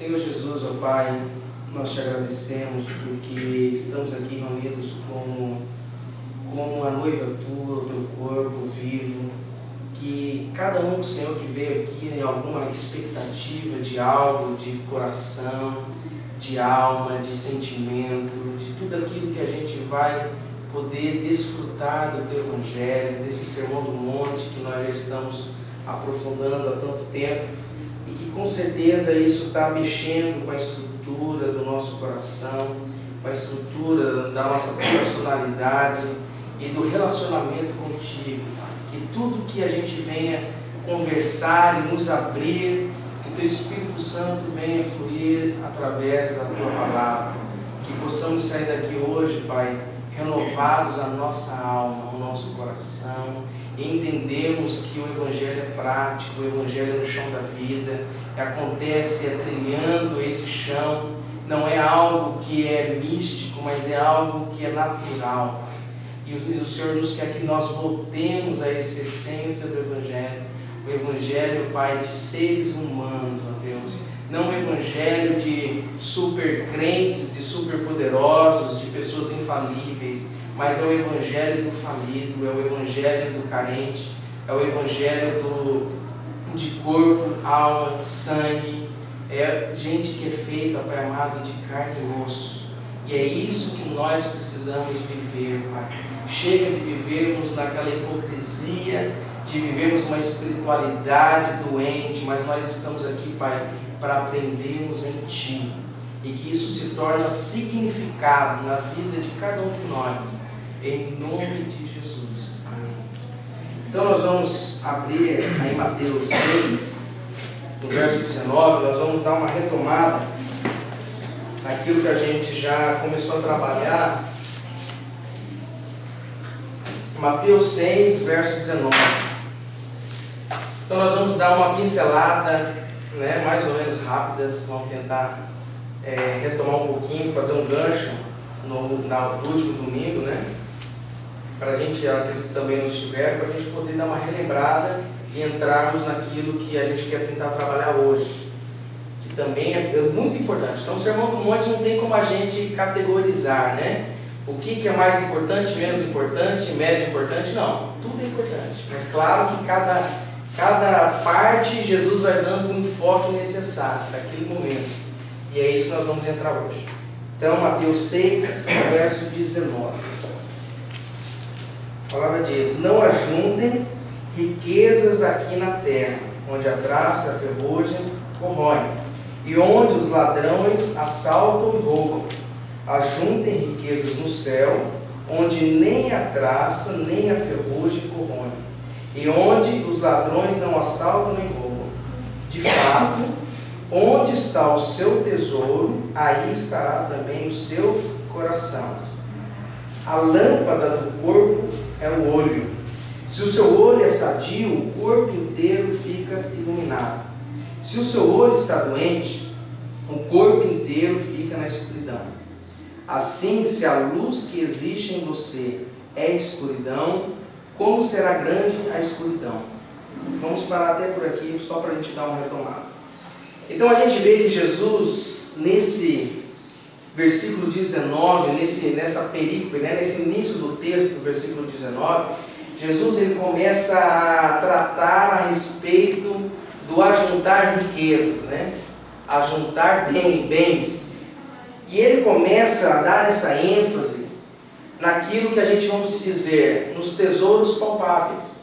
Senhor Jesus, ó Pai, nós te agradecemos porque estamos aqui reunidos como a noiva tua, o teu corpo vivo, que cada um, Senhor, que veio aqui em alguma expectativa de algo, de coração, de alma, de sentimento, de tudo aquilo que a gente vai poder desfrutar do teu Evangelho, desse sermão do monte que nós já estamos aprofundando há tanto tempo, e que com certeza isso está mexendo com a estrutura do nosso coração, com a estrutura da nossa personalidade e do relacionamento contigo. Que tudo que a gente venha conversar e nos abrir, que o teu Espírito Santo venha fluir através da tua palavra, que possamos sair daqui hoje, Pai, renovados a nossa alma, o nosso coração, e entendemos que o Evangelho é prático, o Evangelho é no chão da vida, acontece trilhando esse chão, não é algo que é místico, mas é algo que é natural. E o Senhor nos quer que nós voltemos a essa essência do Evangelho, o Evangelho, Pai, de seres humanos, ó Deus, não o Evangelho de super crentes, de super poderosos, de pessoas infalíveis, mas é o Evangelho do falido, é o Evangelho do carente, é o Evangelho de corpo, alma, sangue, é gente que é feita, Pai amado, de carne e osso. E é isso que nós precisamos viver, Pai. Chega de vivermos naquela hipocrisia, de vivermos uma espiritualidade doente, mas nós estamos aqui, Pai, para aprendermos em Ti, e que isso se torne significado na vida de cada um de nós, em nome de Jesus. Amém. Então nós vamos abrir aí Mateus 6, no verso 19, nós vamos dar uma retomada naquilo que a gente já começou a trabalhar. Mateus 6, verso 19. Então nós vamos dar uma pincelada, mais ou menos rápidas, vamos tentar retomar um pouquinho, fazer um gancho no último domingo, para a gente, que também não estiver, para a gente poder dar uma relembrada e entrarmos naquilo que a gente quer tentar trabalhar hoje, que também é muito importante. Então o Sermão do Monte não tem como a gente categorizar, o que é mais importante, menos importante, médio importante, não, tudo é importante, mas claro que cada parte Jesus vai dando o enfoque necessário naquele momento, e é isso que nós vamos entrar hoje. Então Mateus 6, verso 19, a palavra diz: não ajuntem riquezas aqui na terra, onde a traça e a ferrugem corroem, e onde os ladrões assaltam e roubam. Ajuntem riquezas no céu, onde nem a traça nem a ferrugem corroem, e onde os ladrões não assaltam nem roubam. De fato, onde está o seu tesouro, aí estará também o seu coração. A lâmpada do corpo é o olho. Se o seu olho é sadio, o corpo inteiro fica iluminado. Se o seu olho está doente, o corpo inteiro fica na escuridão. Assim, se a luz que existe em você é escuridão, como será grande a escuridão? Vamos parar até por aqui, só para a gente dar uma retomada. Então a gente vê que Jesus, nesse versículo 19, nessa perícope, nesse início do texto, do versículo 19, Jesus ele começa a tratar a respeito do ajuntar riquezas, ajuntar bens. E ele começa a dar essa ênfase naquilo que a gente, vamos dizer, nos tesouros palpáveis.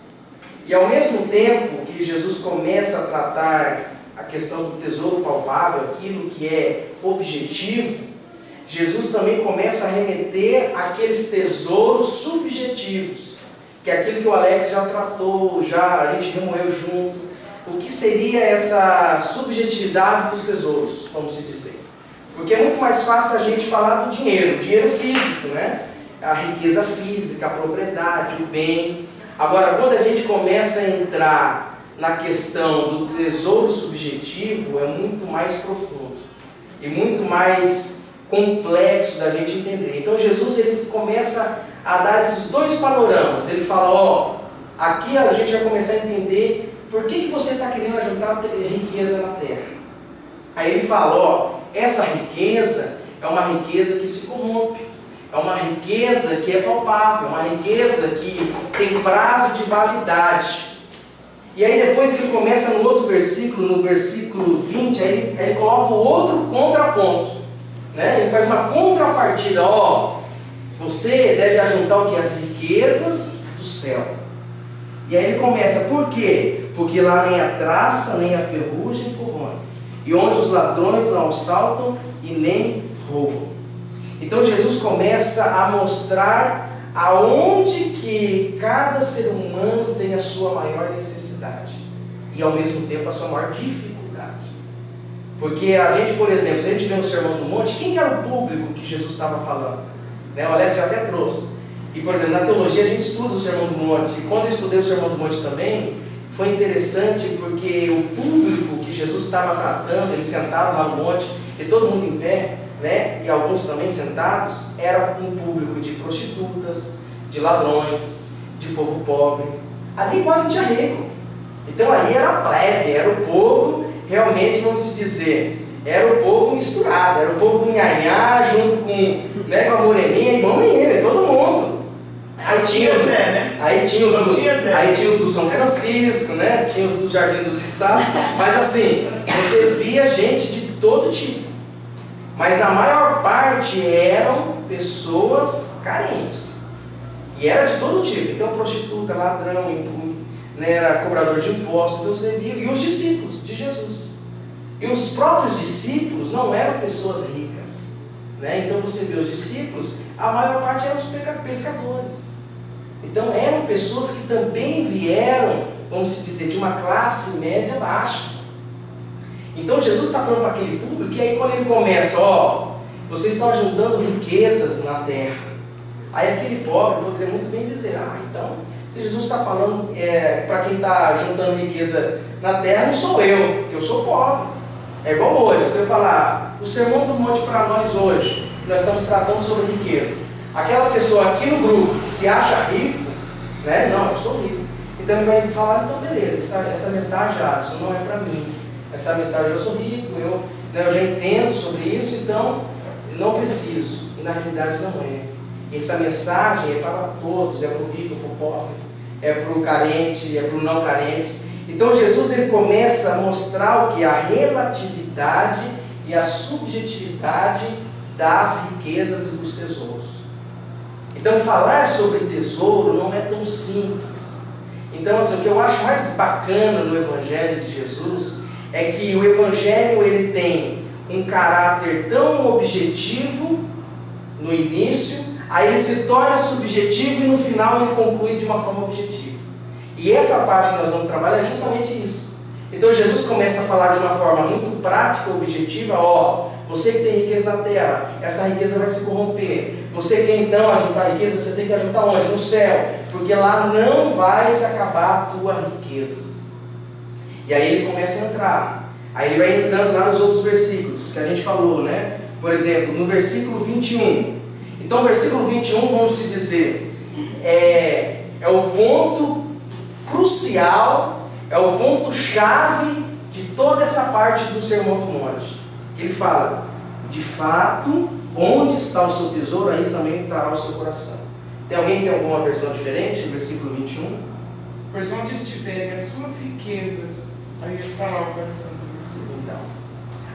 E ao mesmo tempo que Jesus começa a tratar a questão do tesouro palpável, aquilo que é objetivo, Jesus também começa a remeter àqueles tesouros subjetivos, que é aquilo que o Alex já tratou, a gente remoeu junto. O que seria essa subjetividade dos tesouros, vamos dizer? Porque é muito mais fácil a gente falar do dinheiro físico, a riqueza física, a propriedade, o bem. Agora, quando a gente começa a entrar na questão do tesouro subjetivo, é muito mais profundo e muito mais complexo da gente entender. Então Jesus ele começa a dar esses dois panoramas. Ele fala, aqui a gente vai começar a entender por que você está querendo ajuntar riqueza na terra. Aí ele fala, ó, essa riqueza é uma riqueza que se corrompe, é uma riqueza que é palpável, é uma riqueza que tem prazo de validade. E aí depois ele começa no outro versículo, no versículo 20, aí ele coloca o outro contraponto, né? Ele faz uma contrapartida, ó, você deve ajuntar o que? As riquezas do céu. E aí ele começa, por quê? Porque lá nem a traça, nem a ferrugem corroem, e onde os ladrões não assaltam e nem roubam. Então Jesus começa a mostrar aonde que cada ser humano tem a sua maior necessidade e ao mesmo tempo a sua maior dificuldade. Porque a gente, por exemplo, se a gente vê no Sermão do Monte, quem que era o público que Jesus estava falando? O Alex já até trouxe. E, por exemplo, na teologia a gente estuda o Sermão do Monte. E quando eu estudei o Sermão do Monte também, foi interessante porque o público que Jesus estava tratando, ele sentado lá no monte, e todo mundo em pé, né? E alguns também sentados, era um público de prostitutas, de ladrões, de povo pobre. Ali quase não tinha rico. Então ali era a plebe, era o povo, realmente, vamos se dizer, era o povo misturado, era o povo do nhanhá, junto com, né, com a moreninha, e vamos indo, todo mundo. Aí tinha os do São Francisco, né? Tinha os do Jardim dos Estados, mas assim, você via gente de todo tipo. Mas na maior parte eram pessoas carentes. E era de todo tipo. Então prostituta, ladrão, né, era cobrador de impostos, então você via. E os discípulos de Jesus. E os próprios discípulos não eram pessoas ricas, né? Então você vê os discípulos, a maior parte eram os pescadores. Então eram pessoas que também vieram, vamos dizer, de uma classe média baixa. Então Jesus está falando para aquele público, e aí quando ele começa, ó, vocês estão juntando riquezas na terra. Aí aquele pobre poderia muito bem dizer, então, se Jesus está falando para quem está juntando riqueza na terra, não sou eu, porque eu sou pobre. É igual hoje, se eu falar, o Sermão do Monte para nós hoje, nós estamos tratando sobre riqueza. Aquela pessoa aqui no grupo que se acha rico, né? Não, eu sou rico. Então ele vai falar, então beleza, essa mensagem, Alisson, não é para mim. Essa mensagem, eu sou rico, eu já entendo sobre isso, então não preciso. E na realidade não é. Essa mensagem é para todos, é para o rico, para o pobre, é para o carente, é para o não carente. Então Jesus ele começa a mostrar o que? A relatividade e a subjetividade das riquezas e dos tesouros. Então falar sobre tesouro não é tão simples. Então assim, o que eu acho mais bacana no Evangelho de Jesus é que o Evangelho ele tem um caráter tão objetivo no início, aí ele se torna subjetivo e no final ele conclui de uma forma objetiva. E essa parte que nós vamos trabalhar é justamente isso. Então Jesus começa a falar de uma forma muito prática, objetiva, ó, você que tem riqueza na terra, essa riqueza vai se corromper. Você quer então ajuntar riqueza, você tem que ajuntar onde? No céu, porque lá não vai se acabar a tua riqueza. E aí ele começa a entrar. Aí ele vai entrando lá nos outros versículos que a gente falou, né? Por exemplo, no versículo 21. Então, o versículo 21, vamos se dizer, é o ponto crucial, é o ponto-chave de toda essa parte do Sermão do Monte. Ele fala, de fato, onde está o seu tesouro, aí também estará o seu coração. Tem alguém que tem alguma versão diferente do versículo 21? Pois onde estiverem as suas riquezas, aí estará o coração de vocês. Então,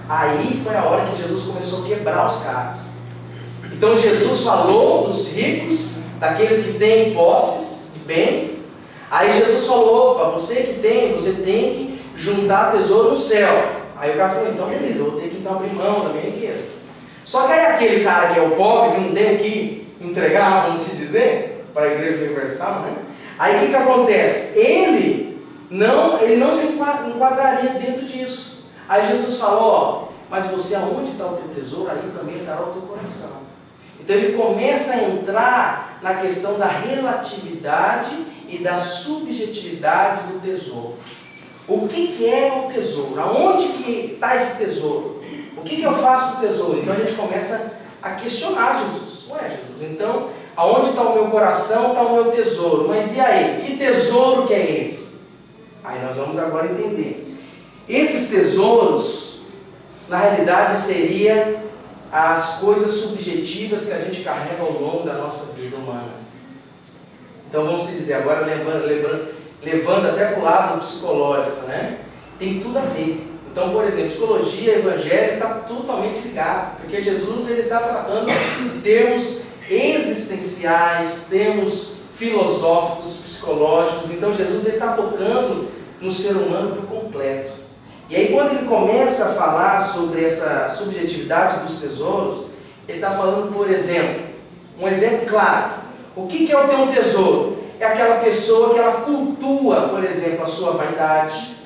aí foi a hora que Jesus começou a quebrar os caras. Então Jesus falou dos ricos, daqueles que têm posses de bens. Aí Jesus falou, opa, você tem que juntar tesouro no céu. Aí o cara falou, então beleza, eu vou ter que então abrir mão da minha riqueza. Só que aí aquele cara que é o pobre, que não tem o que entregar, vamos se dizer, para a Igreja Universal, né? Aí o que acontece? Ele não se enquadraria dentro disso. Aí Jesus falou, ó, mas você aonde está o teu tesouro, aí também estará o teu coração. Então ele começa a entrar na questão da relatividade e da subjetividade do tesouro. O que é o tesouro? Aonde que está esse tesouro? O que eu faço com o tesouro? Então a gente começa a questionar Jesus. Ué, Jesus, então aonde está o meu coração, está o meu tesouro. Mas e aí? Que tesouro que é esse? Aí nós vamos agora entender. Esses tesouros, na realidade seria as coisas subjetivas que a gente carrega ao longo da nossa vida humana. Então vamos dizer, agora levando até para o lado psicológico, né? Tem tudo a ver. Então, por exemplo, psicologia e evangelho está totalmente ligado, porque Jesus está tratando de termos existenciais, termos filosóficos, psicológicos. Então Jesus está tocando no ser humano por completo. E aí quando ele começa a falar sobre essa subjetividade dos tesouros, ele está falando, por exemplo, um exemplo claro. O que é o ter um tesouro? É aquela pessoa que ela cultua, por exemplo, a sua vaidade.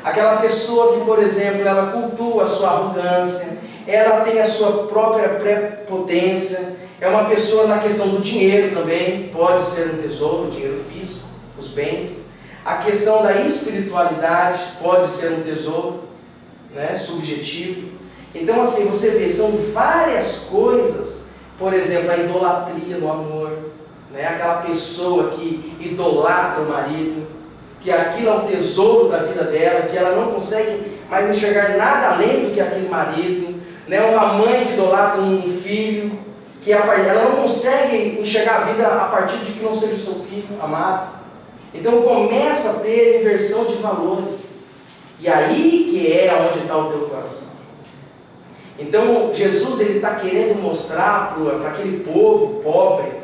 Aquela pessoa que, por exemplo, ela cultua a sua arrogância. Ela tem a sua própria prepotência. É uma pessoa na questão do dinheiro também. Pode ser um tesouro, o dinheiro físico, os bens. A questão da espiritualidade pode ser um tesouro, né, subjetivo. Então, assim, você vê, são várias coisas. Por exemplo, a idolatria no amor. Né? Aquela pessoa que idolatra o marido, que aquilo é o tesouro da vida dela, que ela não consegue mais enxergar nada além do que aquele marido, né? Uma mãe que idolatra um filho, que ela não consegue enxergar a vida a partir de que não seja o seu filho amado. Então começa a ter inversão de valores, e aí que é onde está o teu coração. Então Jesus está querendo mostrar para aquele povo pobre,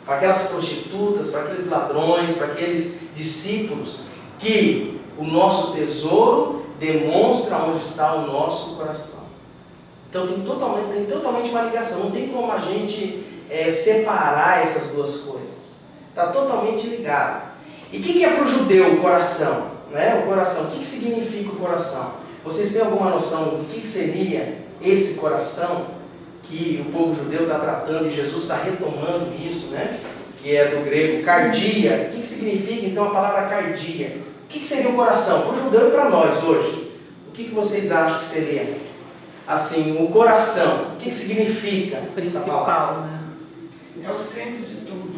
para aquelas prostitutas, para aqueles ladrões, para aqueles discípulos, que o nosso tesouro demonstra onde está o nosso coração. Então tem totalmente uma ligação, não tem como a gente separar essas duas coisas. Está totalmente ligado. E o que é para o judeu o coração? Né? O coração, o que significa o coração? Vocês têm alguma noção do que seria esse coração que o povo judeu está tratando, e Jesus está retomando isso, né? Que é do grego cardia. O que significa então a palavra cardia? O que seria o coração? Para o judeu e para nós hoje, o que vocês acham que seria? Assim, o coração, o que significa? O principal, né? É o centro de tudo.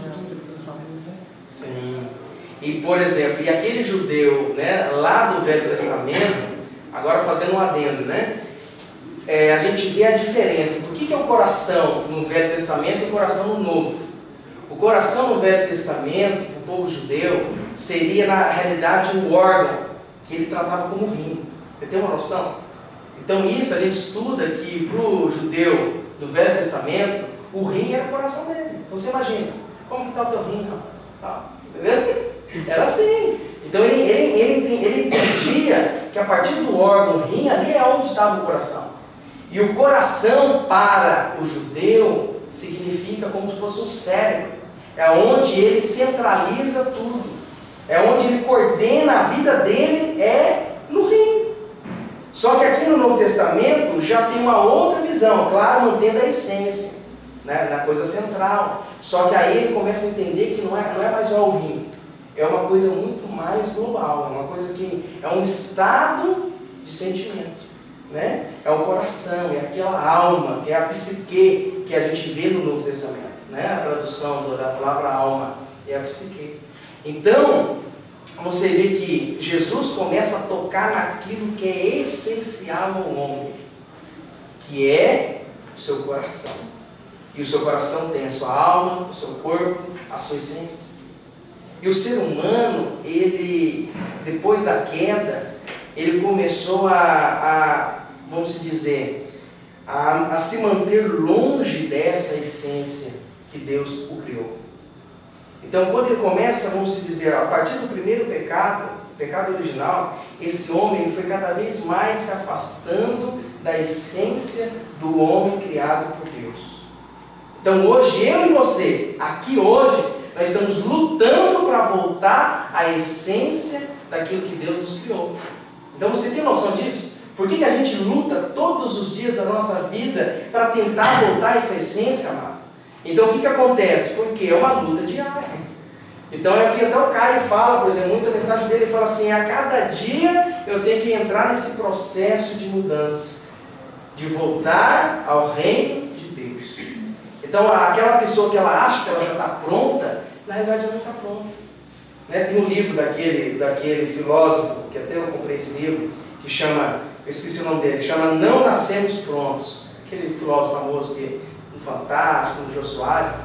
Sim. E por exemplo, e aquele judeu, né, lá do Velho Testamento, agora fazendo um adendo, né? A gente vê a diferença. O que é o coração no Velho Testamento e o coração no Novo? O coração no Velho Testamento, o povo judeu, seria na realidade o órgão que ele tratava como rim. Você tem uma noção? Então isso a gente estuda que para o judeu do Velho Testamento, o rim era o coração dele. Então você imagina, como que está o teu rim, rapaz? Tá, entendeu? Era assim. Então ele entendia que a partir do órgão, o rim, ali é onde estava o coração. E o coração para o judeu significa como se fosse um cérebro. É onde ele centraliza tudo. É onde ele coordena a vida dele, é no rim. Só que aqui no Novo Testamento já tem uma outra visão, claro, mantendo a essência, né, na coisa central. Só que aí ele começa a entender que não é mais só o rim. É uma coisa muito mais global. É uma coisa que é um estado de sentimento. Né? É o coração, é aquela alma, é a psique que a gente vê no Novo Testamento, né? A tradução da palavra alma é a psique. Então, você vê que Jesus começa a tocar naquilo que é essencial ao homem, que é o seu coração. E o seu coração tem a sua alma, o seu corpo, a sua essência. E o ser humano, ele, depois da queda, ele começou vamos dizer, a se manter longe dessa essência que Deus o criou. Então, quando ele começa, vamos dizer, a partir do primeiro pecado, o pecado original, esse homem ele foi cada vez mais se afastando da essência do homem criado por Deus. Então, hoje, eu e você, aqui hoje, nós estamos lutando para voltar à essência daquilo que Deus nos criou. Então você tem noção disso? Por que a gente luta todos os dias da nossa vida para tentar voltar a essa essência, amado? Então o que acontece? Porque é uma luta diária. Então é o que até o Caio fala, por exemplo, muita mensagem dele fala assim, a cada dia eu tenho que entrar nesse processo de mudança, de voltar ao reino de Deus. Então aquela pessoa que ela acha que ela já está pronta, na verdade ela não está pronta. Né? Tem um livro daquele filósofo, que até eu comprei esse livro, que chama eu esqueci o nome dele, chama Não Nascemos Prontos. Aquele filósofo famoso que no Fantástico, no Jô Soares.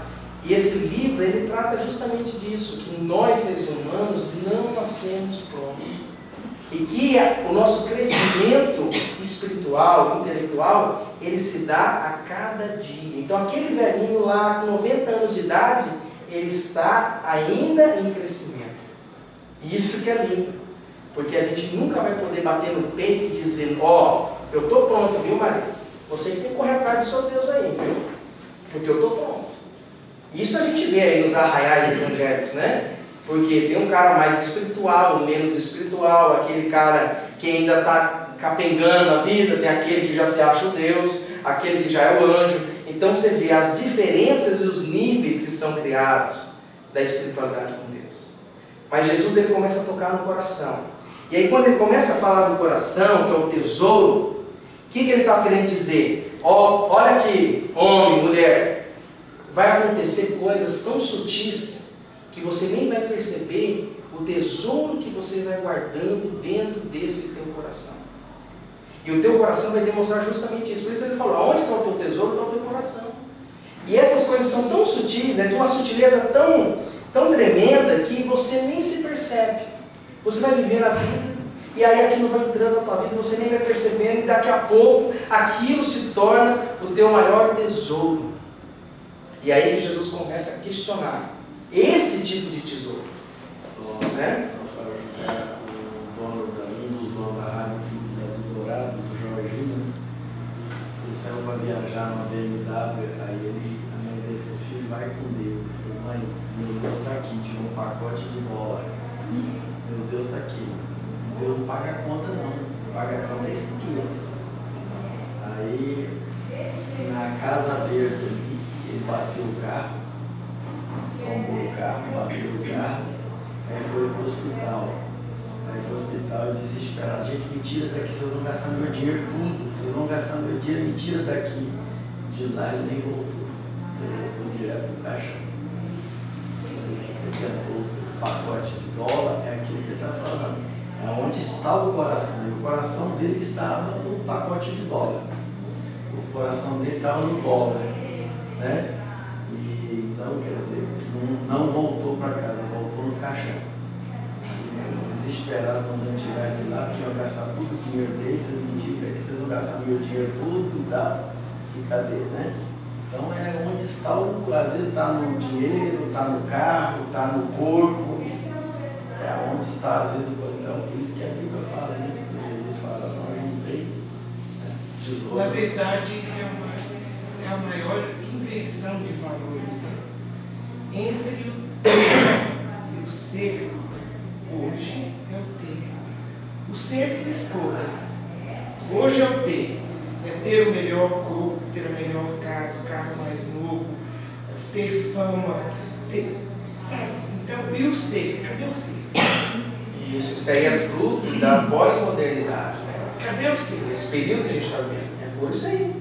E esse livro, ele trata justamente disso, que nós, seres humanos, não nascemos prontos. E que o nosso crescimento espiritual, intelectual, ele se dá a cada dia. Então aquele velhinho lá, com 90 anos de idade, ele está ainda em crescimento. E isso que é lindo. Porque a gente nunca vai poder bater no peito e dizer, eu estou pronto, viu, Marisa? Você tem que correr atrás do seu Deus aí, viu? Porque eu estou pronto. Isso a gente vê aí nos arraiais evangélicos, né? Porque tem um cara mais espiritual, um menos espiritual, aquele cara que ainda está capengando a vida, tem aquele que já se acha o Deus, aquele que já é o anjo. Então você vê as diferenças e os níveis que são criados da espiritualidade com Deus. Mas Jesus, ele começa a tocar no coração. E aí quando ele começa a falar do coração, que é o tesouro, o que ele está querendo dizer? Olha aqui, homem, mulher, vai acontecer coisas tão sutis que você nem vai perceber o tesouro que você vai guardando dentro desse teu coração. E o teu coração vai demonstrar justamente isso. Por isso ele falou, onde está o teu tesouro, está o teu coração. E essas coisas são tão sutis, de uma sutileza tão tremenda, que você nem se percebe. Você vai viver a vida, e aí aquilo vai entrando na tua vida, você nem vai percebendo, e daqui a pouco aquilo se torna o teu maior tesouro. E aí que Jesus começa a questionar esse tipo de tesouro. Né? Um dos donos da rádio do Dourados, o Jorginho, ele saiu para viajar numa BMW, aí a mãe dele falou, filho, vai com Deus. Eu falei, mãe, meu Deus está aqui, tirou um pacote de bola. Meu Deus está aqui. Deus não paga a conta não, paga a conta é esse aqui. Aí, na Casa Verde ali, ele bateu o carro, tombou o carro, bateu o carro, aí foi para o hospital. Aí foi ao hospital e desesperado, gente, me tira daqui, vocês vão gastar meu dinheiro tudo, vocês vão gastar meu dinheiro, me tira daqui. De lá ele nem voltou, ele voltou direto no caixão. Ele tentou o pacote de dólar, é aquilo que ele está falando. É onde está o coração, e o coração dele estava no pacote de dólar. O coração dele estava no dólar, né? E, então, quer dizer, não voltou para casa, voltou no caixão. Desesperado quando eu tirar de lá, porque eu ia gastar tudo o dinheiro deles, vocês me digam que vocês vão gastar meu dinheiro tudo e tal. E cadê, né? Então é onde está às vezes está no dinheiro, está no carro, está no corpo. É onde está, às vezes, então, por isso que a Bíblia fala, né? Jesus fala, não junteis, né? Tesouro. Na verdade, isso é a maior inversão de valores, né? Entre o ter e o ser, hoje é o ter. O ser que se exploda. Hoje é o ter. É ter o melhor corpo, ter a melhor casa, o carro mais novo, ter fama, ter... Sabe? Então, e o ser? Cadê o ser? Isso aí é fruto da pós-modernidade. Né? Cadê o ser? Esse período que a gente está vendo. É por isso aí.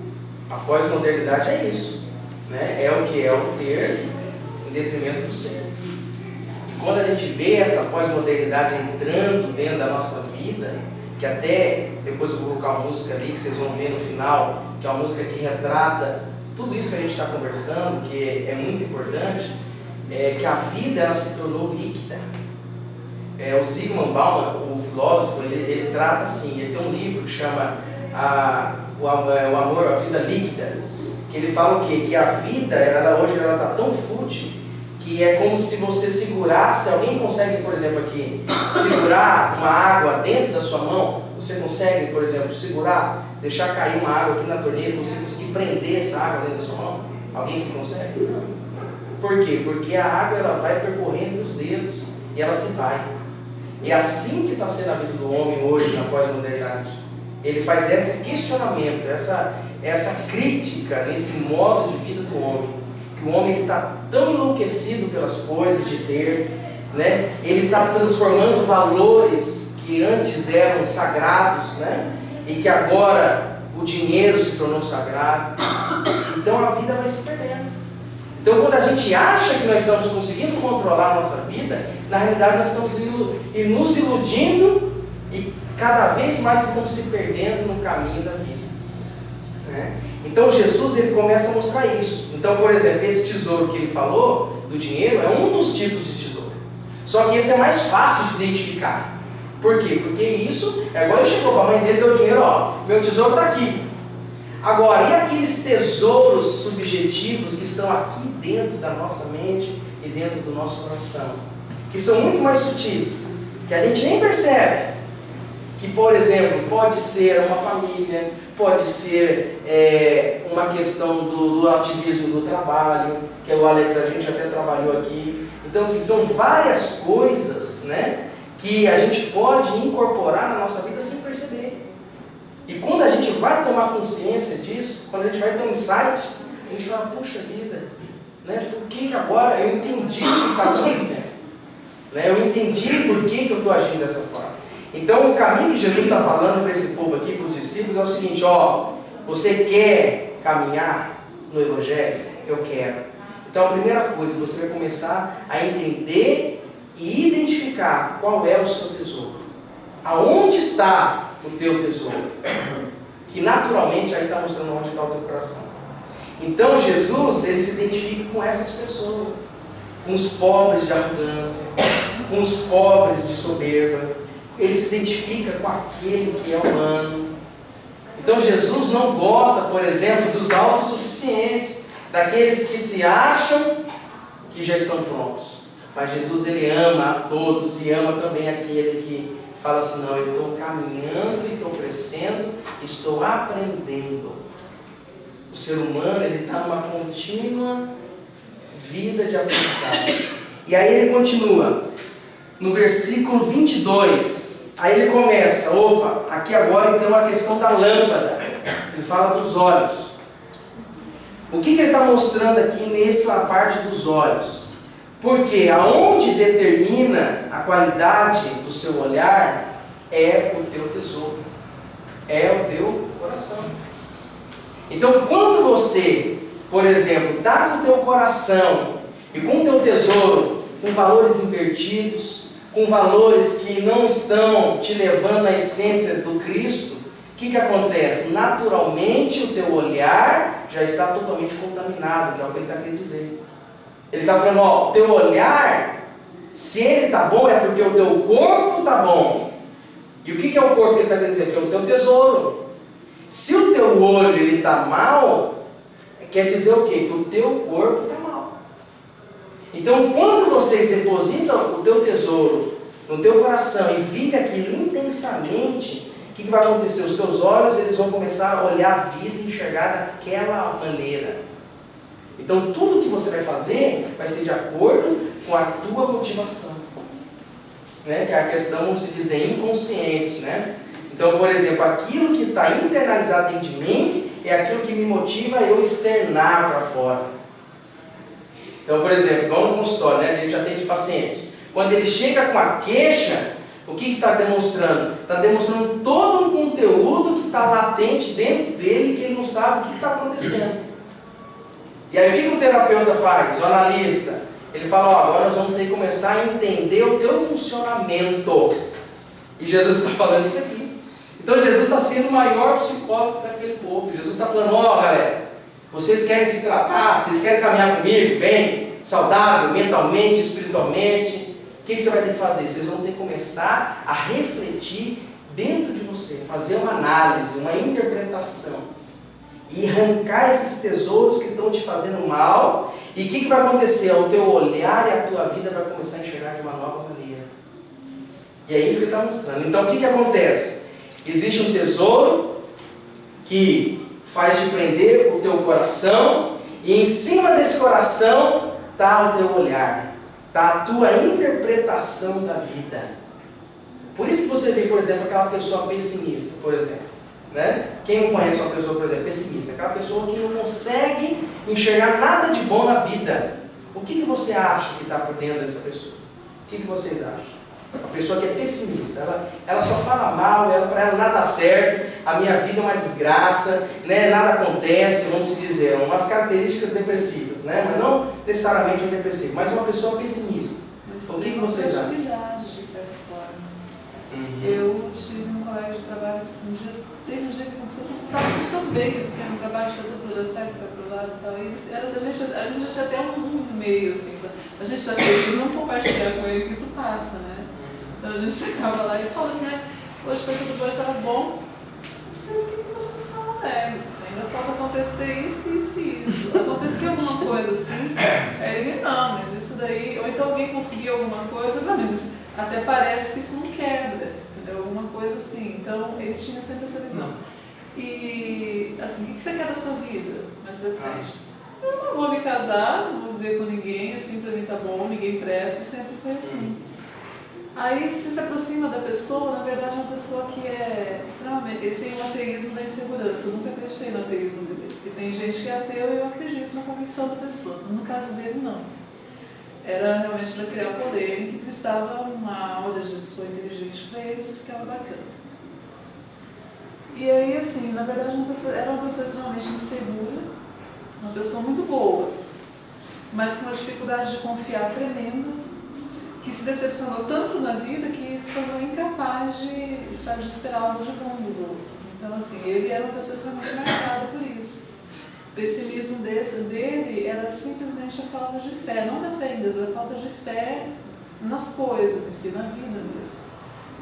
A pós-modernidade é isso. Né? É o que é o ter em detrimento do ser. E quando a gente vê essa pós-modernidade entrando dentro da nossa vida, que até depois eu vou colocar uma música ali que vocês vão ver no final, que é uma música que retrata tudo isso que a gente está conversando, que é muito importante, que a vida ela se tornou líquida. O Zygmunt Bauman, o filósofo, ele trata assim, ele tem um livro que chama o Amor, a Vida Líquida, que ele fala o quê? Que a vida, hoje ela está tão fútil, que é como se você segurasse, alguém consegue, por exemplo aqui, segurar uma água dentro da sua mão, você consegue, por exemplo, segurar, deixar cair uma água aqui na torneira, você conseguir prender essa água dentro da sua mão? Alguém que consegue? Não. Por quê? Porque a água ela vai percorrendo os dedos e ela se vai. E é assim que está sendo a vida do homem hoje na pós-modernidade. Ele faz esse questionamento, essa crítica nesse modo de vida do homem. Que o homem está tão enlouquecido pelas coisas de ter, né? Ele está transformando valores que antes eram sagrados, né? E que agora o dinheiro se tornou sagrado. Então a vida vai se perdendo. Então quando a gente acha que nós estamos conseguindo controlar a nossa vida, na realidade nós estamos nos iludindo e cada vez mais estão se perdendo no caminho da vida. Né? Então Jesus ele começa a mostrar isso. Então, por exemplo, esse tesouro que ele falou, do dinheiro, é um dos tipos de tesouro. Só que esse é mais fácil de identificar. Por quê? Porque isso, agora ele chegou para a mãe dele e deu dinheiro, ó, meu tesouro está aqui. Agora, e aqueles tesouros subjetivos que estão aqui dentro da nossa mente e dentro do nosso coração? Que são muito mais sutis, que a gente nem percebe. Que, por exemplo, pode ser uma família, pode ser uma questão do ativismo do trabalho, que o Alex, a gente até trabalhou aqui. Então, assim, são várias coisas, né, que a gente pode incorporar na nossa vida sem perceber. E quando a gente vai tomar consciência disso, quando a gente vai ter um insight, a gente fala, puxa vida, né, por que agora eu entendi o que está acontecendo? Né, eu entendi por que eu estou agindo dessa forma. Então, o caminho que Jesus está falando para esse povo aqui, para os discípulos, é o seguinte, ó, você quer caminhar no Evangelho? Eu quero. Então, a primeira coisa, você vai começar a entender e identificar qual é o seu tesouro. Aonde está o teu tesouro? Que naturalmente aí está mostrando onde está o teu coração. Então, Jesus, ele se identifica com essas pessoas. Com os pobres de arrogância, com os pobres de soberba. Ele se identifica com aquele que é humano. Então Jesus não gosta, por exemplo, dos autossuficientes, daqueles que se acham que já estão prontos. Mas Jesus ele ama a todos e ama também aquele que fala assim, não, eu estou caminhando e estou crescendo, estou aprendendo. O ser humano ele está numa contínua vida de aprendizado. E aí ele continua, no versículo 22, aí ele começa, opa, aqui agora então a questão da lâmpada, ele fala dos olhos. O que ele está mostrando aqui nessa parte dos olhos? Porque aonde determina a qualidade do seu olhar é o teu tesouro, é o teu coração. Então quando você, por exemplo, está com o teu coração e com o teu tesouro com valores invertidos, com valores que não estão te levando à essência do Cristo, o que acontece? Naturalmente o teu olhar já está totalmente contaminado, que é o que ele está querendo dizer. Ele está falando, ó, o teu olhar, se ele está bom, é porque o teu corpo está bom. E o que é o corpo que ele está querendo dizer? Que é o teu tesouro. Se o teu olho está mal, quer dizer o quê? Que o teu corpo está mal. Então, quando você deposita o teu tesouro no teu coração e vive aquilo intensamente, o que vai acontecer? Os teus olhos eles vão começar a olhar a vida e enxergar daquela maneira. Então, tudo que você vai fazer vai ser de acordo com a tua motivação. Né? Que é a questão, vamos dizer, inconsciente. Né? Então, por exemplo, aquilo que está internalizado dentro de mim é aquilo que me motiva a eu externar para fora. Então, por exemplo, igual no consultório, né? A gente atende paciente. Quando ele chega com a queixa, o que está demonstrando? Está demonstrando todo um conteúdo que está latente dentro dele que ele não sabe o que está acontecendo. E aí o que o terapeuta faz? O analista, ele fala, ó, agora nós vamos ter que começar a entender o teu funcionamento. E Jesus está falando isso aqui. Então Jesus está sendo o maior psicólogo daquele povo. Jesus está falando, ó galera, vocês querem se tratar? Vocês querem caminhar comigo bem? Saudável, mentalmente, espiritualmente? O que você vai ter que fazer? Vocês vão ter que começar a refletir dentro de você, fazer uma análise, uma interpretação. E arrancar esses tesouros que estão te fazendo mal. E o que vai acontecer? O teu olhar e a tua vida vai começar a enxergar de uma nova maneira. E é isso que ele está mostrando. Então o que acontece? Existe um tesouro que faz te prender o teu coração. E em cima desse coração está o teu olhar. Está a tua interpretação da vida. Por isso que você vê, por exemplo, aquela pessoa pessimista, por exemplo. Né? Quem não conhece uma pessoa, por exemplo, pessimista? Aquela pessoa que não consegue enxergar nada de bom na vida. O que você acha que está por dentro dessa pessoa? O que vocês acham? Uma pessoa que é pessimista, ela só fala mal, para ela nada dá certo, a minha vida é uma desgraça, né? Nada acontece, vamos dizer, umas características depressivas, né? Mas não necessariamente um depressivo, mas uma pessoa pessimista. O que vocês acham? De certa forma. Eu tive um colega de trabalho que assim, teve um dia que aconteceu que estava tudo bem, assim, o trabalho está tudo para dar certo, para aprovado e tal. E a gente já tem um meio, assim, a gente está feliz, não compartilhar com ele que isso passa, né? Então a gente chegava lá e falava assim, hoje foi tudo bom, estava bom, não sei o que vocês estão alegres, ainda falta acontecer isso, isso e isso. Aconteceu alguma coisa assim? Aí ele, não, mas isso daí, ou então alguém conseguiu alguma coisa, não, mas isso, até parece que isso não quebra, entendeu? Alguma coisa assim. Então ele tinha sempre essa visão. E assim, o que você quer da sua vida? Mas você eu não vou me casar, não vou viver com ninguém, assim pra mim tá bom, ninguém presta, sempre foi assim. Aí se aproxima da pessoa, na verdade é uma pessoa que é extremamente, ele tem um ateísmo da insegurança, eu nunca acreditei no ateísmo dele, porque tem gente que é ateu e eu acredito na convicção da pessoa, no caso dele não. Era realmente para criar polêmica e prestava uma aula de sou inteligente para eles, ficava bacana. E aí assim, na verdade era uma pessoa extremamente insegura, uma pessoa muito boa, mas com uma dificuldade de confiar tremenda, que se decepcionou tanto na vida que se tornou incapaz de esperar algo de bom dos outros. Então, assim, ele era uma pessoa extremamente marcada por isso. O pessimismo dele era simplesmente a falta de fé, não da fé em Deus, era a falta de fé nas coisas em si, na vida mesmo.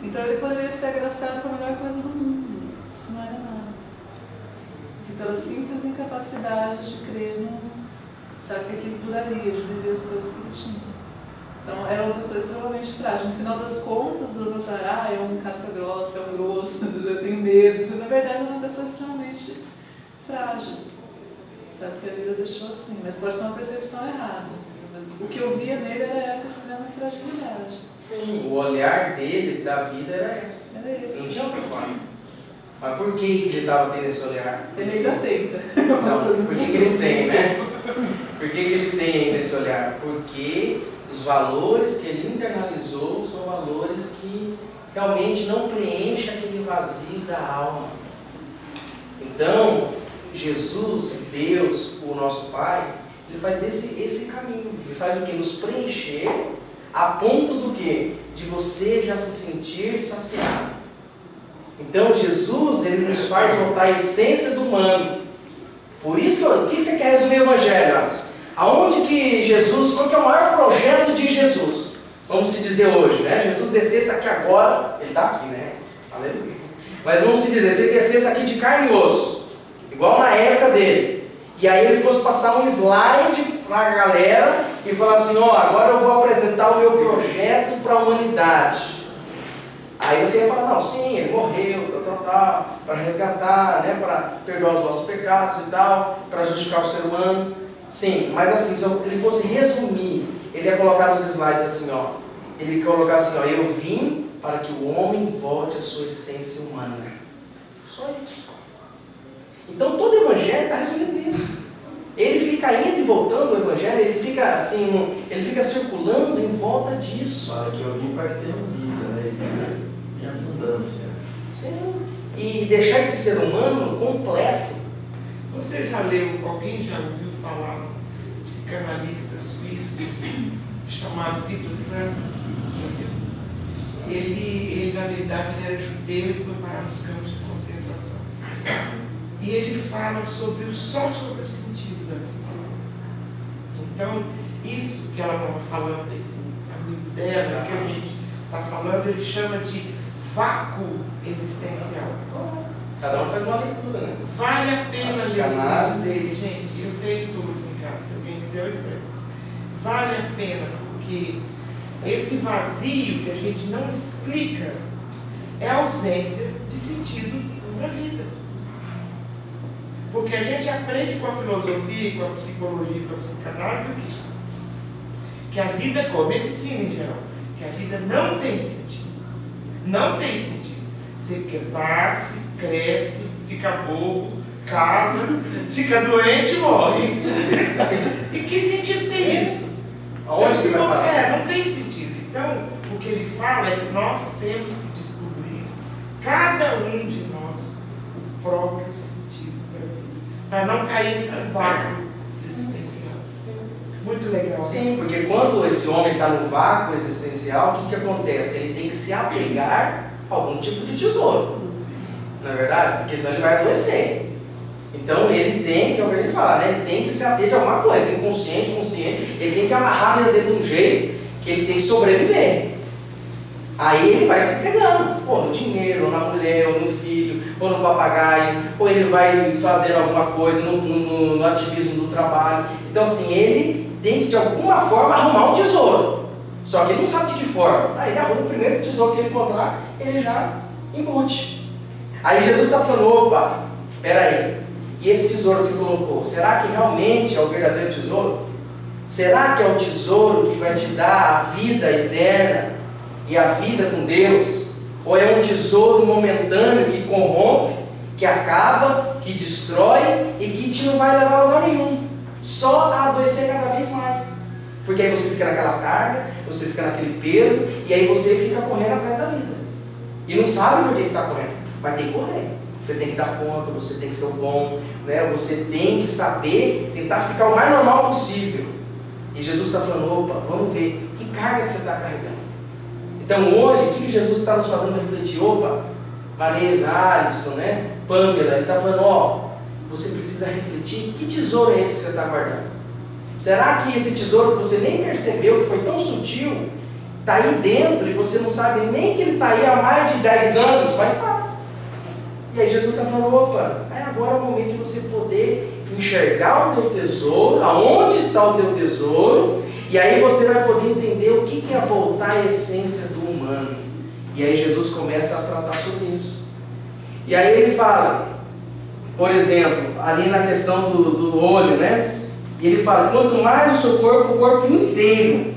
Então, ele poderia ser agraciado com a melhor coisa do mundo. Isso não era nada. Assim, pela simples incapacidade de crer sabe, que aquilo duraria, de viver as coisas que ele tinha. Então, era uma pessoa extremamente frágil. No final das contas, eu vou falar, é um casca-grossa, é um grosso, eu tenho medo. E, na verdade, é uma pessoa extremamente frágil. Sabe, que a vida deixou assim. Mas pode ser uma percepção errada. Mas o que eu via nele era essa extrema fragilidade. Sim, o olhar dele da vida era esse. Era esse. Não tinha outra forma. Mas por que ele estava tendo esse olhar? Ele ainda tenta. Não, por que ele tem, né? Por que ele tem ainda esse olhar? Porque os valores que ele internalizou são valores que realmente não preenchem aquele vazio da alma. Então, Jesus, Deus, o nosso Pai, ele faz esse caminho. Ele faz o quê? Nos preencher a ponto do quê? De você já se sentir saciado. Então, Jesus, ele nos faz voltar à essência do humano. Por isso, o que você quer resumir o Evangelho, Alisson? Aonde que Jesus, qual que é o maior projeto de Jesus? Vamos se dizer hoje, né? Jesus descesse aqui agora, ele está aqui, né? Aleluia. Mas vamos se dizer, se ele descesse aqui de carne e osso, igual na época dele, e aí ele fosse passar um slide para a galera e falar assim, agora eu vou apresentar o meu projeto para a humanidade. Aí você ia falar, não, sim, ele morreu, para resgatar, né? Para perdoar os nossos pecados e tal, para justificar o ser humano. Sim, mas assim, se ele fosse resumir, ele ia colocar nos slides assim, ele ia colocar assim, eu vim para que o homem volte à sua essência humana. Só isso. Então todo o Evangelho está resumindo isso. Ele fica indo e voltando o Evangelho, ele fica assim, ele fica circulando em volta disso. Fala que eu vim para que tenham vida, né? Isso é em abundância. Sim. E deixar esse ser humano completo. Você já leu, alguém já ouviu falar um psicanalista suíço chamado Viktor Frankl? Ele, na verdade, ele era judeu e foi parar nos campos de concentração. E ele fala sobre o sentido da vida. Então, isso que ela estava falando, esse amigo dela, que a gente está falando, ele chama de vácuo existencial. Cada um faz uma leitura, né? Vale a pena ler os livros dele, gente. Eu tenho todos em casa, se alguém quiser eu empresto. Vale a pena, porque esse vazio que a gente não explica é a ausência de sentido para a vida. Porque a gente aprende com a filosofia, com a psicologia, com a psicanálise o quê? Que a vida, com a medicina em geral, que a vida não tem sentido. Não tem sentido. Você nasce, cresce, fica bobo, casa, fica doente e morre. E que sentido tem isso? Aonde você vai parar? Não tem sentido. Então, o que ele fala é que nós temos que descobrir, cada um de nós, o próprio sentido da vida, para não cair nesse vácuo existencial. Muito legal. Sim, porque quando esse homem está no vácuo existencial, o que acontece? Ele tem que se apegar algum tipo de tesouro. Não é verdade? Porque senão ele vai adoecer. Então ele tem que, é o que a gente fala, né? Ele tem que se ater de alguma coisa, inconsciente, consciente, ele tem que amarrar a vida dele de um jeito que ele tem que sobreviver. Aí ele vai se pegando, ou no dinheiro, ou na mulher, ou no filho, ou no papagaio, ou ele vai fazer alguma coisa no ativismo do trabalho. Então assim, ele tem que de alguma forma arrumar um tesouro. Só que ele não sabe de que forma. Aí ele arruma o primeiro tesouro que ele encontrar, ele já embute. Aí Jesus está falando, opa, peraí, e esse tesouro que você colocou, será que realmente é o verdadeiro tesouro? Será que é o tesouro que vai te dar a vida eterna e a vida com Deus? Ou é um tesouro momentâneo que corrompe, que acaba, que destrói e que te não vai levar a lugar nenhum? Só a adoecer cada vez mais. Porque aí você fica naquela carga, você fica naquele peso, e aí você fica correndo atrás da vida. E não sabe por que está correndo, mas tem que correr. Você tem que dar conta, você tem que ser o bom, né? Você tem que saber, tentar ficar o mais normal possível. E Jesus está falando, opa, vamos ver, que carga que você está carregando? Então hoje, o que Jesus está nos fazendo refletir? Opa, Marisa, Alisson, né? Pamela, ele está falando, ó, você precisa refletir, que tesouro é esse que você está guardando? Será que esse tesouro que você nem percebeu, que foi tão sutil, está aí dentro e você não sabe nem que ele está aí há mais de 10 anos, mas está. E aí Jesus está falando, opa, agora é o momento de você poder enxergar o teu tesouro, aonde está o teu tesouro, e aí você vai poder entender o que é voltar à essência do humano. E aí Jesus começa a tratar sobre isso. E aí ele fala, por exemplo, ali na questão do olho, né? E ele fala, quanto mais o seu corpo, o corpo inteiro.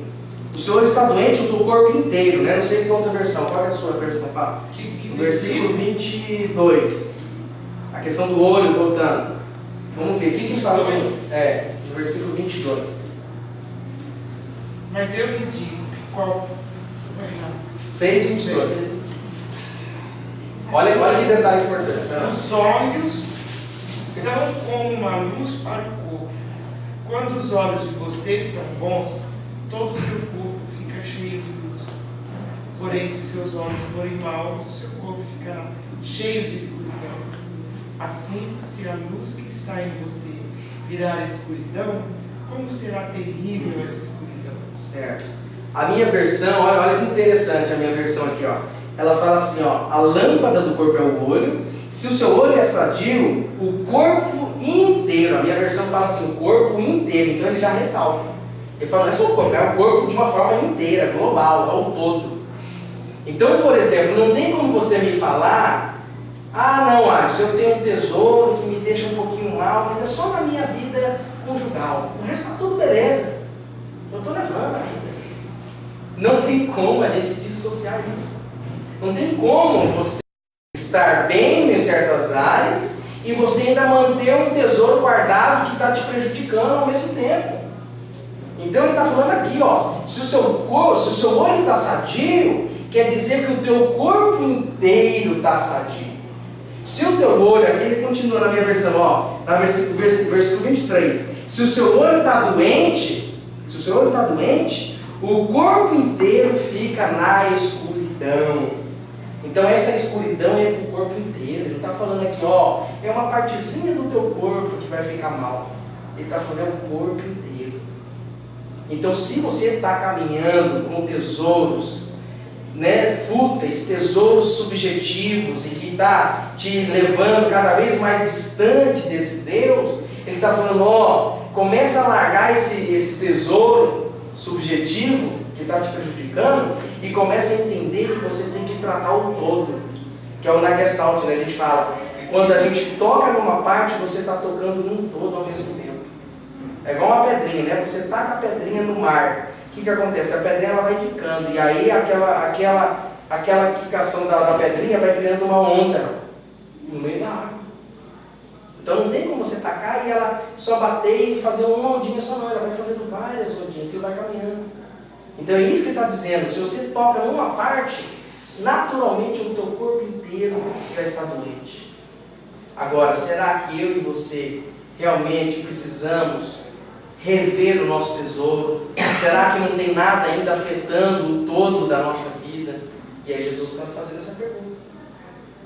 O Senhor está doente, o teu corpo inteiro, né? Não sei qual outra versão, qual é a sua versão? Fala. Versículo 22. A questão do olho, voltando. Vamos ver, o que a gente fala no versículo 22. Mas eu lhes digo que qual... 6:22. Olha que detalhe importante. Os olhos são como uma luz para o corpo. Quando os olhos de vocês são bons, todo o seu corpo fica cheio de luz. Porém, se seus olhos forem maus, o seu corpo ficará cheio de escuridão. Assim, se a luz que está em você virar escuridão, como será terrível essa escuridão? Certo. A minha versão, olha que interessante a minha versão aqui, ó. Ela fala assim, ó, a lâmpada do corpo é o olho. Se o seu olho é sadio, o corpo inteiro. A minha versão fala assim, o corpo inteiro. Então ele já ressalta. Ele fala, não é só o corpo, é o corpo de uma forma inteira, global, ao todo. Então, por exemplo, não tem como você me falar, não, Alisson, eu tenho um tesouro que me deixa um pouquinho mal, mas é só na minha vida conjugal. O resto está tudo beleza. Eu estou levando a vida. Não tem como a gente dissociar isso. Não tem como você estar bem em certas áreas e você ainda manter um tesouro guardado que está te prejudicando ao mesmo tempo. Então ele está falando aqui, ó, se o seu olho está sadio, quer dizer que o teu corpo inteiro está sadio. Se o teu olho, aqui ele continua na minha versão, ó, na versículo 23, se o seu olho está doente, o corpo inteiro fica na escuridão. Então essa escuridão é para o corpo inteiro. Ele está falando aqui, ó, é uma partezinha do teu corpo que vai ficar mal. Ele está falando, é o corpo inteiro. Então se você está caminhando com tesouros, né, fúteis, tesouros subjetivos e que está te levando cada vez mais distante desse Deus, ele está falando, ó, começa a largar esse tesouro subjetivo que está te prejudicando e começa a entender que você tem que tratar o todo, que é o na Gestalt, né? A gente fala, quando a gente toca numa parte, você está tocando num todo ao mesmo tempo. É igual uma pedrinha, né? Você taca a pedrinha no mar, o que acontece? A pedrinha ela vai quicando, e aí aquela quicação da pedrinha vai criando uma onda no meio da água. Então não tem como você tacar e ela só bater e fazer uma ondinha só, não, ela vai fazendo várias ondinhas, que vai caminhando. Então é isso que ele está dizendo, se você toca numa parte, naturalmente o teu corpo inteiro já está doente. Agora, será que eu e você realmente precisamos rever o nosso tesouro? Será que não tem nada ainda afetando o todo da nossa vida? E aí Jesus está fazendo essa pergunta.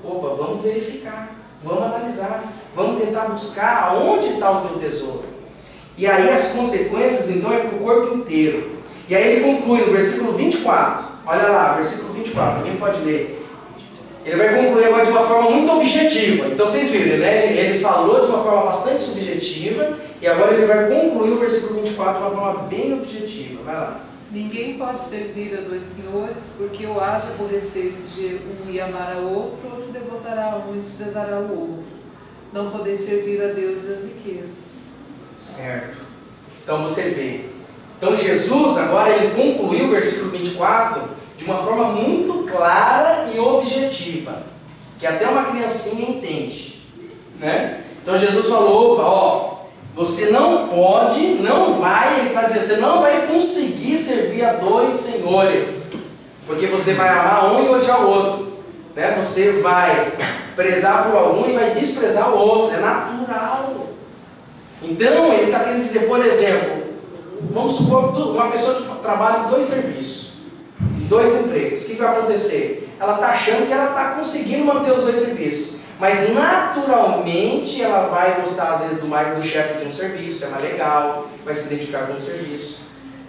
Opa, vamos verificar, vamos analisar, vamos tentar buscar aonde está o teu tesouro. E aí as consequências então é para o corpo inteiro. E aí ele conclui no versículo 24, olha lá, versículo 24, alguém pode ler. Ele vai concluir agora de uma forma muito objetiva. Então vocês viram, né? Ele falou de uma forma bastante subjetiva e agora ele vai concluir o versículo 24 de uma forma bem objetiva. Vai lá. Ninguém pode servir a dois senhores, porque ou há de aborrecer-se de um e amar a outro, ou se devotará a um e desprezará o outro. Não poder servir a Deus e as riquezas. Certo. Então você vê. Então Jesus agora ele concluiu o versículo 24 de uma forma muito clara e objetiva, que até uma criancinha entende, né? Então Jesus falou, opa, ó, você não pode, não vai, ele está dizendo, você não vai conseguir servir a dois senhores, porque você vai amar um e odiar o outro, né? Você vai prezar por algum e vai desprezar o outro, é natural. Então ele está querendo dizer, por exemplo, vamos supor uma pessoa que trabalha em 2 serviços, 2 empregos, o que vai acontecer? Ela está achando que ela está conseguindo manter os 2 serviços, mas naturalmente ela vai gostar às vezes do chefe de um serviço, é mais legal, vai se identificar com o serviço,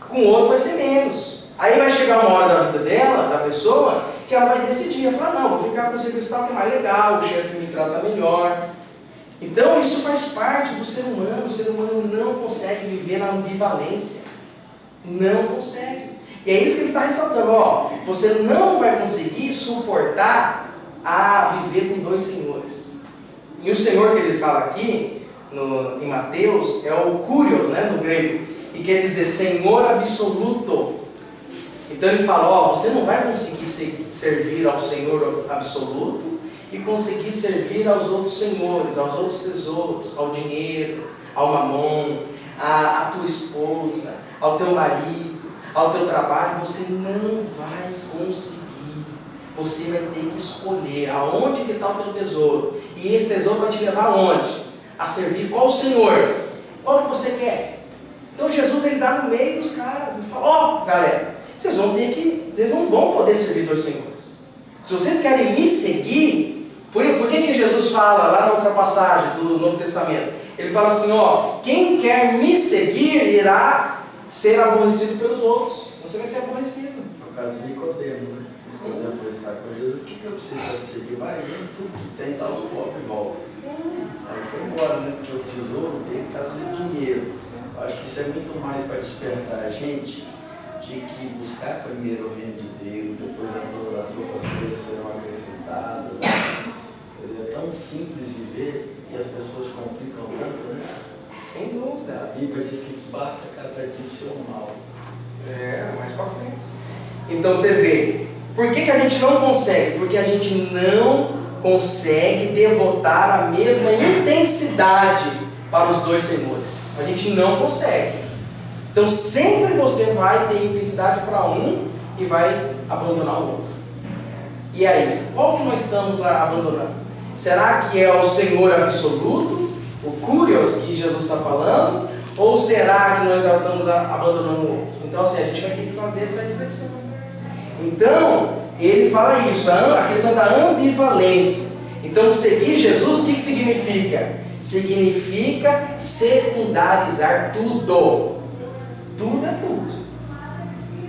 com o outro vai ser menos. Aí vai chegar uma hora da vida dela, da pessoa, que ela vai decidir, ela fala, não, vou ficar com o serviço tal que é mais legal, o chefe me trata melhor. Então isso faz parte do ser humano, o ser humano não consegue viver na ambivalência, não consegue. E é isso que ele está ressaltando, ó, você não vai conseguir suportar a viver com 2 senhores. E o Senhor que ele fala aqui, em Mateus, é o Kurios, né, no grego, e quer dizer Senhor absoluto. Então ele fala, ó, você não vai conseguir servir ao Senhor absoluto e conseguir servir aos outros senhores, aos outros tesouros, ao dinheiro, ao mamon, à tua esposa, ao teu marido, ao teu trabalho, você não vai conseguir. Você vai ter que escolher aonde que está o teu tesouro. E esse tesouro vai te levar aonde? A servir qual Senhor? Qual que você quer? Então Jesus ele dá no meio dos caras. Ele fala, ó, galera, vocês não vão poder servir 2 senhores. Se vocês querem me seguir, por que Jesus fala lá na outra passagem do Novo Testamento? Ele fala assim, ó, quem quer me seguir irá ser aborrecido pelos outros. Você vai ser aborrecido. No caso de Nicodemo, né? Nicodemo foi estar com Jesus, o que eu preciso de seguir? Vai vendo tudo que tem, dá os pobres e volta. Aí foi embora, né? Porque o tesouro dele está sem dinheiro. Eu acho que isso é muito mais para despertar a gente de que buscar primeiro o reino de Deus, depois todas as outras coisas serão acrescentadas. Né? É tão simples viver e as pessoas complicam tanto, né? Sem dúvida. A Bíblia diz que basta cada dia o seu mal. Mais para frente. Então você vê, por que a gente não consegue? Porque a gente não consegue devotar a mesma intensidade para os 2 senhores. A gente não consegue. Então sempre você vai ter intensidade para um e vai abandonar o outro. E aí, qual que nós estamos lá abandonando? Será que é o Senhor absoluto, o Kurios que Jesus está falando? Ou será que nós já estamos abandonando o outro? Então assim, a gente vai ter que fazer essa reflexão. Então, ele fala isso, a questão da ambivalência. Então, seguir Jesus, o que significa? Significa secundarizar tudo. Tudo é tudo.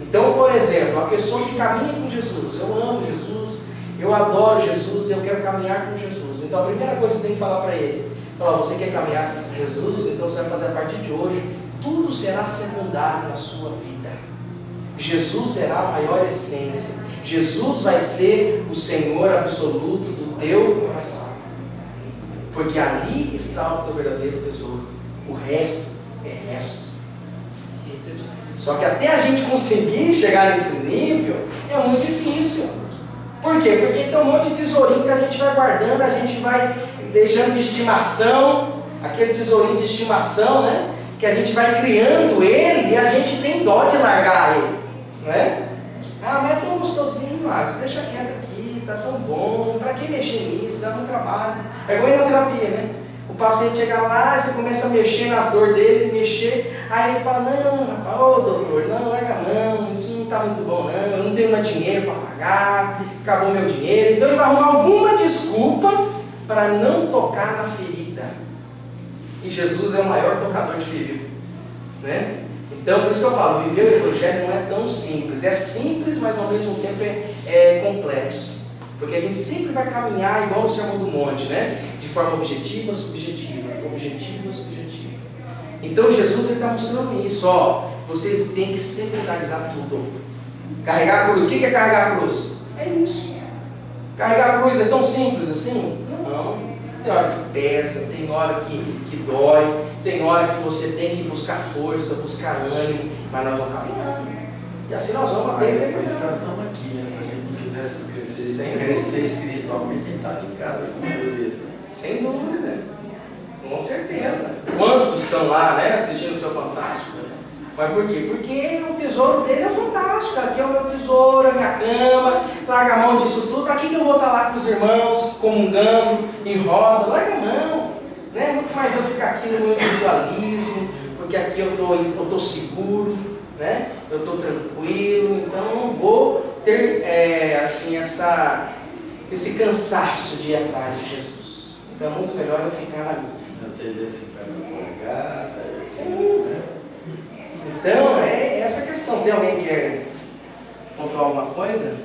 Então, por exemplo, a pessoa que caminha com Jesus, eu amo Jesus, eu adoro Jesus, eu quero caminhar com Jesus. Então, a primeira coisa que você tem que falar para ele, você quer caminhar com Jesus, então você vai fazer a partir de hoje, tudo será secundário na sua vida. Jesus será a maior essência. Jesus vai ser o Senhor absoluto do teu coração. Porque ali está o teu verdadeiro tesouro. O resto é resto. Isso é difícil. Só que até a gente conseguir chegar nesse nível é muito difícil. Por quê? Porque tem um monte de tesourinho que a gente vai guardando, a gente vai deixando de estimação, aquele tesourinho de estimação, né? Que a gente vai criando ele e a gente tem dó de largar ele, né? Ah, mas é tão gostosinho, Márcio, deixa quieto aqui, tá tão bom, pra que mexer nisso, dá muito trabalho. É igual ir na terapia, né? O paciente chega lá, você começa a mexer nas dores dele, mexer, aí ele fala, não, rapaz, ô doutor, não, larga não, isso está muito bom não, eu não tenho mais dinheiro para pagar, acabou meu dinheiro. Então ele vai arrumar alguma desculpa para não tocar na ferida. E Jesus é o maior tocador de ferida, né? Então por isso que eu falo, viver o Evangelho não é tão simples. É simples, mas ao mesmo tempo é complexo. Porque a gente sempre vai caminhar igual no Sermão do Monte, né? De forma objetiva, subjetiva, objetiva, subjetiva. Então Jesus está mostrando isso, ó. Vocês têm que secundarizar tudo. Carregar a cruz. O que é carregar a cruz? É isso. Carregar a cruz é tão simples assim? Não. Tem hora que pesa, tem hora que dói, tem hora que você tem que buscar força, buscar ânimo, mas nós vamos caminhando. E assim nós vamos até. Por isso nós estamos aqui, né? Se a gente não quisesse crescer espiritualmente, a gente está em casa com uma beleza. Sem dúvida. Com certeza. Quantos estão lá, né, assistindo o seu Fantástico? Mas por quê? Porque o tesouro dele é fantástico. Aqui é o meu tesouro, a minha cama. Larga a mão disso tudo. Para que eu vou estar lá com os irmãos, comungando, em roda? Larga a mão. Né? Muito mais eu ficar aqui no meu individualismo, porque aqui eu estou seguro, né? Eu estou tranquilo. Então eu não vou ter assim, esse cansaço de ir atrás de Jesus. Então é muito melhor eu ficar na minha. Na TV se pega largada, sim, né? Então, é essa questão. Tem alguém que quer pontuar alguma coisa?